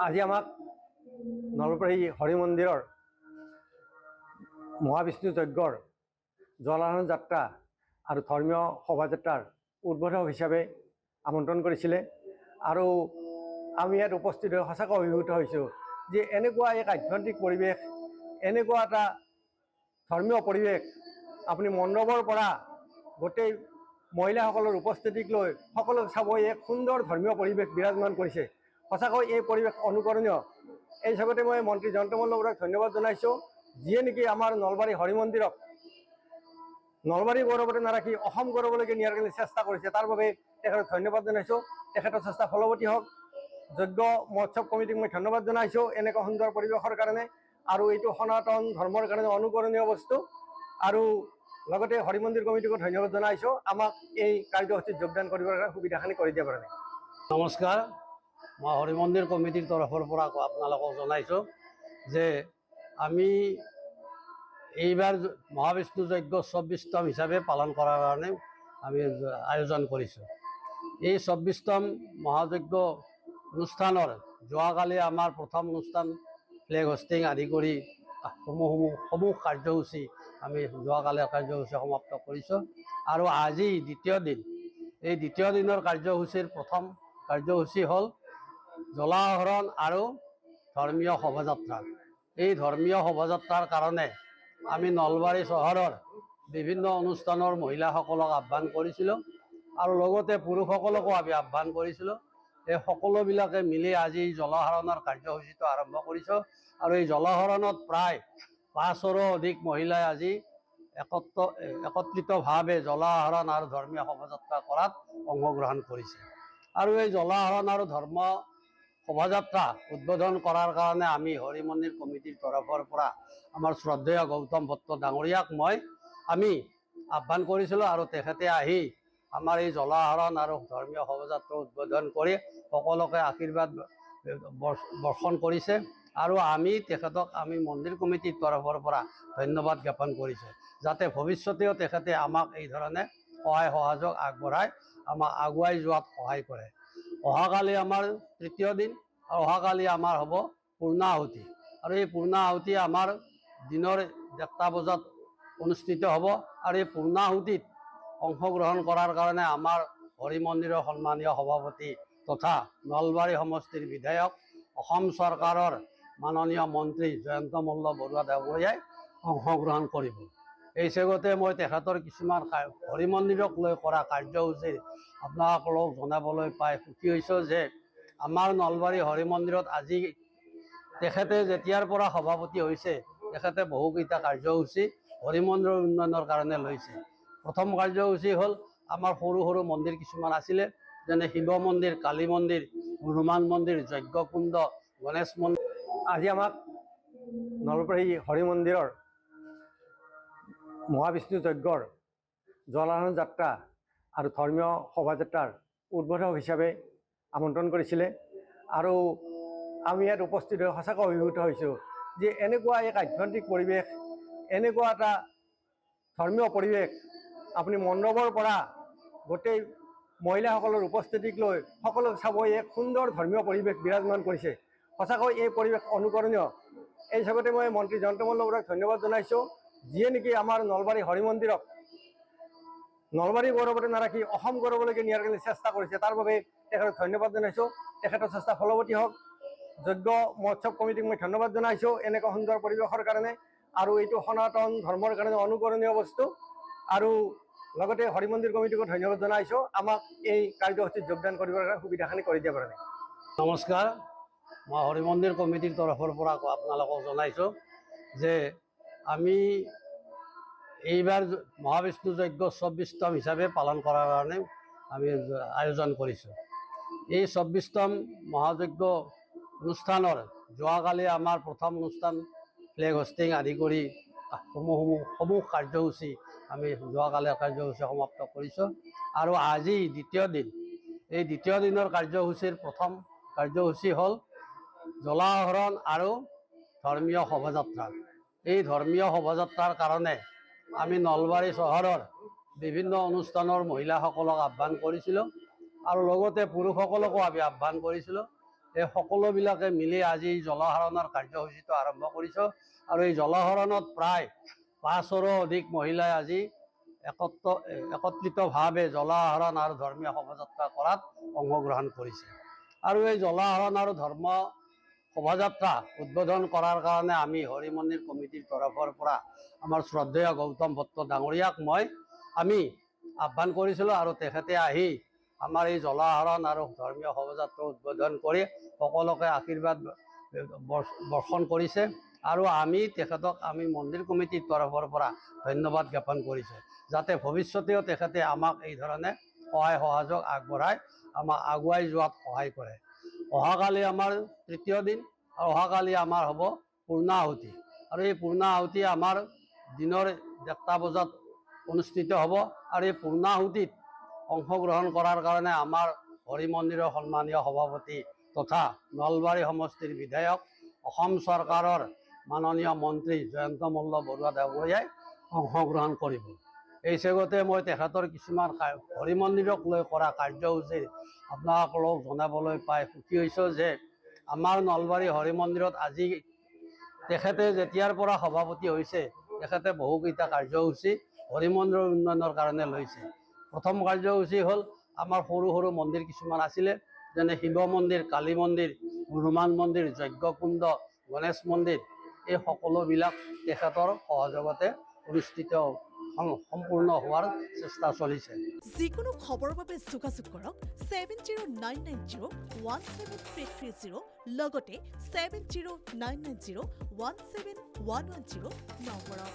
আজি আমাক নলবাৰী হৰি মন্দিৰৰ মহাবিষ্ণু যজ্ঞৰ জলাহৰণ যাত্ৰা আৰু ধৰ্মীয় শোভাযাত্ৰাৰ উদ্বোধক হিচাপে আমন্ত্ৰণ কৰিছিলে আৰু আমি ইয়াত উপস্থিত হৈ সঁচাকৈ অভিভূত হৈছোঁ যে এনেকুৱা এক আধ্যাত্মিক পৰিৱেশ, এনেকুৱা এটা ধৰ্মীয় পৰিৱেশ আপুনি মণ্ডপৰ পৰা গোটেই মহিলাসকলৰ উপস্থিতিক লৈ সকলোক চাব এক সুন্দৰ ধৰ্মীয় পৰিৱেশ বিৰাজমান কৰিছে। সঁচাকৈ এই পৰিৱেশ অনুকৰণীয়। এই হিচাপতে মই মন্ত্ৰী জয়ন্ত মল্লবৰাক ধন্যবাদ জনাইছোঁ, যিয়ে নেকি আমাৰ নলবাৰী হৰি মন্দিৰক নলবাৰী গৌৰৱতে নাৰাখি অসম গৌৰৱলৈকে নিয়াৰ কাৰণে চেষ্টা কৰিছে। তাৰ বাবে তেখেতক ধন্যবাদ জনাইছোঁ। তেখেতৰ চেষ্টা ফলৱতী হওক। যজ্ঞ মহোৎসৱ কমিটিক মই ধন্যবাদ জনাইছোঁ এনেকুৱা সুন্দৰ পৰিৱেশৰ কাৰণে, আৰু এইটো সনাতন ধৰ্মৰ কাৰণে অনুকৰণীয় বস্তু। আৰু লগতে হৰি মন্দিৰ কমিটিকো ধন্যবাদ জনাইছোঁ আমাক এই কাৰ্যসূচীত যোগদান কৰিবৰ কাৰণে সুবিধাখিনি কৰি দিয়াৰ কাৰণে। নমস্কাৰ, মই হৰি মন্দিৰ কমিটিৰ তৰফৰ পৰা আপোনালোকক জনাইছোঁ যে আমি এইবাৰ মহাবিষ্ণু যজ্ঞ ২৪তম হিচাপে পালন কৰাৰ কাৰণে আমি আয়োজন কৰিছোঁ। এই ২৪তম মহাযজ্ঞ অনুষ্ঠানৰ যোৱাকালি আমাৰ প্ৰথম অনুষ্ঠান ফ্লেগ হোষ্টিং আদি কৰি সমূহ কাৰ্যসূচী আমি যোৱাকালিৰ কাৰ্যসূচী সমাপ্ত কৰিছোঁ। আৰু আজি দ্বিতীয় দিন, এই দ্বিতীয় দিনৰ কাৰ্যসূচীৰ প্ৰথম কাৰ্যসূচী হ'ল জলাহৰণ আৰু ধৰ্মীয় শোভাযাত্ৰা। এই ধৰ্মীয় শোভাযাত্ৰাৰ কাৰণে আমি নলবাৰী চহৰৰ বিভিন্ন অনুষ্ঠানৰ মহিলাসকলক আহ্বান কৰিছিলোঁ আৰু লগতে পুৰুষসকলকো আমি আহ্বান কৰিছিলোঁ। এই সকলোবিলাকে মিলি আজি জলাহৰণৰ কাৰ্যসূচীটো আৰম্ভ কৰিছোঁ আৰু এই জলাহৰণত প্ৰায় ৫০০ৰো অধিক মহিলাই আজি একত্ৰিতভাৱে জলাহৰণ আৰু ধৰ্মীয় শোভাযাত্ৰা কৰাত অংশগ্ৰহণ কৰিছে। আৰু এই জলাহৰণ আৰু ধৰ্ম শোভাযাত্ৰা উদ্বোধন কৰাৰ কাৰণে আমি হৰি মন্দিৰ কমিটিৰ তৰফৰ পৰা আমাৰ শ্ৰদ্ধেয় গৌতম ভট্ট ডাঙৰীয়াক আমি আহ্বান কৰিছিলোঁ আৰু তেখেতে আহি আমাৰ এই জলাহৰণ আৰু ধৰ্মীয় শোভাযাত্ৰা উদ্বোধন কৰি সকলোকে আশীৰ্বাদ বৰ্ষণ কৰিছে। আৰু আমি তেখেতক মন্দিৰ কমিটিৰ তৰফৰ পৰা ধন্যবাদ জ্ঞাপন কৰিছোঁ, যাতে ভৱিষ্যতেও তেখেতে আমাক এই ধৰণে সহায় সহযোগ আগবঢ়াই আমাক আগুৱাই যোৱাত সহায় কৰে। অহাকালি আমাৰ তৃতীয় দিন আৰু অহাকালি আমাৰ হ'ব পূৰ্ণাহুতি, আৰু এই পূৰ্ণাহুতি আমাৰ দিনৰ ১টা বজাত অনুষ্ঠিত হ'ব। আৰু এই পূৰ্ণাহুতিত অংশগ্ৰহণ কৰাৰ কাৰণে আমাৰ হৰি মন্দিৰৰ সন্মানীয় সভাপতি তথা নলবাৰী সমষ্টিৰ বিধায়ক, অসম চৰকাৰৰ মাননীয় মন্ত্ৰী জয়ন্ত মল্ল বৰুৱা ডাঙৰীয়াই অংশগ্ৰহণ কৰিব। এই চেগতে মই তেখেতৰ কিছুমান হৰি মন্দিৰক লৈ কৰা কাৰ্যসূচী আপোনালোকক জনাবলৈ পাই সুখী হৈছোঁ যে আমাৰ নলবাৰী হৰি মন্দিৰত আজি তেখেতে যেতিয়াৰ পৰা সভাপতি হৈছে তেখেতে বহুকেইটা কাৰ্যসূচী হৰি মন্দিৰৰ উন্নয়নৰ কাৰণে লৈছে। প্ৰথম কাৰ্যসূচী হ'ল আমাৰ সৰু সৰু মন্দিৰ কিছুমান আছিলে, যেনে শিৱ মন্দিৰ, কালী মন্দিৰ, হনুমান মন্দিৰ, যজ্ঞকুণ্ড, গণেশ মন্দিৰ। আজি আমাক নলবাৰী হৰি মন্দিৰৰ মহাবিষ্ণু যজ্ঞৰ জলাহৰণ যাত্ৰা আৰু ধৰ্মীয় শোভাযাত্ৰাৰ উদ্বোধক হিচাপে আমন্ত্ৰণ কৰিছিলে আৰু আমি ইয়াত উপস্থিত হৈ সঁচাকৈ অভিভূত হৈছোঁ যে এনেকুৱা এক আধ্যাত্মিক পৰিৱেশ, এনেকুৱা এটা ধৰ্মীয় পৰিৱেশ আপুনি মণ্ডপৰ পৰা গোটেই মহিলাসকলৰ উপস্থিতিক লৈ সকলোক চাব এক সুন্দৰ ধৰ্মীয় পৰিৱেশ বিৰাজমান কৰিছে। সঁচাকৈ এই পৰিৱেশ অনুকৰণীয়। এই হিচাপতে মই মন্ত্ৰী জয়ন্ত মল্লবৰাক ধন্যবাদ জনাইছোঁ, যিয়ে নেকি আমাৰ নলবাৰী হৰি মন্দিৰক নলবাৰী গৌৰৱতে নাৰাখি অসম গৌৰৱলৈকে নিয়াৰ কাৰণে চেষ্টা কৰিছে। তাৰ বাবে তেখেতক ধন্যবাদ জনাইছোঁ। তেখেতৰ চেষ্টা ফলৱতী হওক। যজ্ঞ মহোৎসৱ কমিটিক মই ধন্যবাদ জনাইছোঁ এনেকুৱা সুন্দৰ পৰিৱেশৰ কাৰণে, আৰু এইটো সনাতন ধৰ্মৰ কাৰণে অনুকৰণীয় বস্তু। আৰু লগতে হৰি মন্দিৰ কমিটিকো ধন্যবাদ জনাইছোঁ আমাক এই কাৰ্যসূচীত যোগদান কৰিবৰ কাৰণে সুবিধাখিনি কৰি দিয়াৰ কাৰণে। নমস্কাৰ, মই হৰি মন্দিৰ কমিটিৰ তৰফৰ পৰা আপোনালোকক জনাইছোঁ যে আমি এইবাৰ মহাবিষ্ণু যজ্ঞ ২৪তম হিচাপে পালন কৰাৰ কাৰণে আমি আয়োজন কৰিছোঁ। এই ২৪তম মহাযজ্ঞ অনুষ্ঠানৰ যোৱাকালি আমাৰ প্ৰথম অনুষ্ঠান ফ্লেগ হোষ্টিং আদি কৰি সমূহ কাৰ্যসূচী আমি যোৱাকালিৰ কাৰ্যসূচী সমাপ্ত কৰিছোঁ। আৰু আজি দ্বিতীয় দিন, এই দ্বিতীয় দিনৰ কাৰ্যসূচীৰ প্ৰথম কাৰ্যসূচী হ'ল জলাহৰণ আৰু ধৰ্মীয় শোভাযাত্ৰা। এই ধৰ্মীয় শোভাযাত্ৰাৰ কাৰণে আমি নলবাৰী চহৰৰ বিভিন্ন অনুষ্ঠানৰ মহিলাসকলক আহ্বান কৰিছিলোঁ আৰু লগতে পুৰুষসকলকো আমি আহ্বান কৰিছিলোঁ। এই সকলোবিলাকে মিলি আজি জলসৰণৰ কাৰ্যসূচীটো আৰম্ভ কৰিছোঁ আৰু এই জলসৰণত প্ৰায় 500ৰো অধিক মহিলাই আজি একত্ৰিতভাৱে জলসৰণ আৰু ধৰ্মীয় শোভাযাত্ৰা কৰাত অংশগ্ৰহণ কৰিছে। আৰু এই জলসৰণ আৰু ধৰ্ম শোভাযাত্ৰা উদ্বোধন কৰাৰ কাৰণে আমি হৰি মন্দিৰ কমিটিৰ তৰফৰ পৰা আমাৰ শ্ৰদ্ধেয় গৌতম ভট্ট ডাঙৰীয়াক আমি আহ্বান কৰিছিলোঁ আৰু তেখেতে আহি আমাৰ এই জলসৰণ আৰু ধৰ্মীয় শোভাযাত্ৰা উদ্বোধন কৰি সকলোকে আশীৰ্বাদ বৰ্ষণ কৰিছে আৰু আমি তেখেতক মন্দিৰ কমিটিৰ তৰফৰ পৰা ধন্যবাদ জ্ঞাপন কৰিছোঁ, যাতে ভৱিষ্যতেও তেখেতে আমাক এই ধৰণে সহায় সহযোগ আগবঢ়াই আমাক আগুৱাই যোৱাত সহায় কৰে। অহাকালি আমাৰ তৃতীয় দিন আৰু অহাকালি আমাৰ হ'ব পূৰ্ণাহুতি আৰু এই পূৰ্ণাহুতি আমাৰ দিনৰ 1টা বজাত অনুষ্ঠিত হ'ব আৰু এই পূৰ্ণাহুতিত অংশগ্ৰহণ কৰাৰ কাৰণে আমাৰ হৰি মন্দিৰৰ সন্মানীয় সভাপতি তথা নলবাৰী সমষ্টিৰ বিধায়ক অসম চৰকাৰৰ মাননীয় মন্ত্ৰী জয়ন্ত মল্ল বৰুৱা ডাঙৰীয়াই অংশগ্ৰহণ কৰিব। এই চেগতে মই তেখেতৰ কিছুমান হৰি মন্দিৰক লৈ কৰা কাৰ্যসূচী আপোনালোকক জনাবলৈ পাই সুখী হৈছোঁ যে আমাৰ নলবাৰী হৰি মন্দিৰত আজি তেখেতে যেতিয়াৰ পৰা সভাপতি হৈছে তেখেতে বহুকেইটা কাৰ্যসূচী হৰি মন্দিৰৰ উন্নয়নৰ কাৰণে লৈছে। প্ৰথম কাৰ্যসূচী হ'ল আমাৰ সৰু সৰু মন্দিৰ কিছুমান আছিলে, যেনে শিৱ মন্দিৰ, কালী মন্দিৰ, হনুমান মন্দিৰ, যজ্ঞকুণ্ড, গণেশ মন্দিৰ, এই সকলোবিলাক তেখেতৰ সহযোগতে অনুষ্ঠিত সম্পূৰ্ণ হোৱাৰ চেষ্টা চলিছে। যিকোনো খবৰৰ বাবে যোগাযোগ কৰক 7099017330 লগতে 7099017110 নম্বৰত।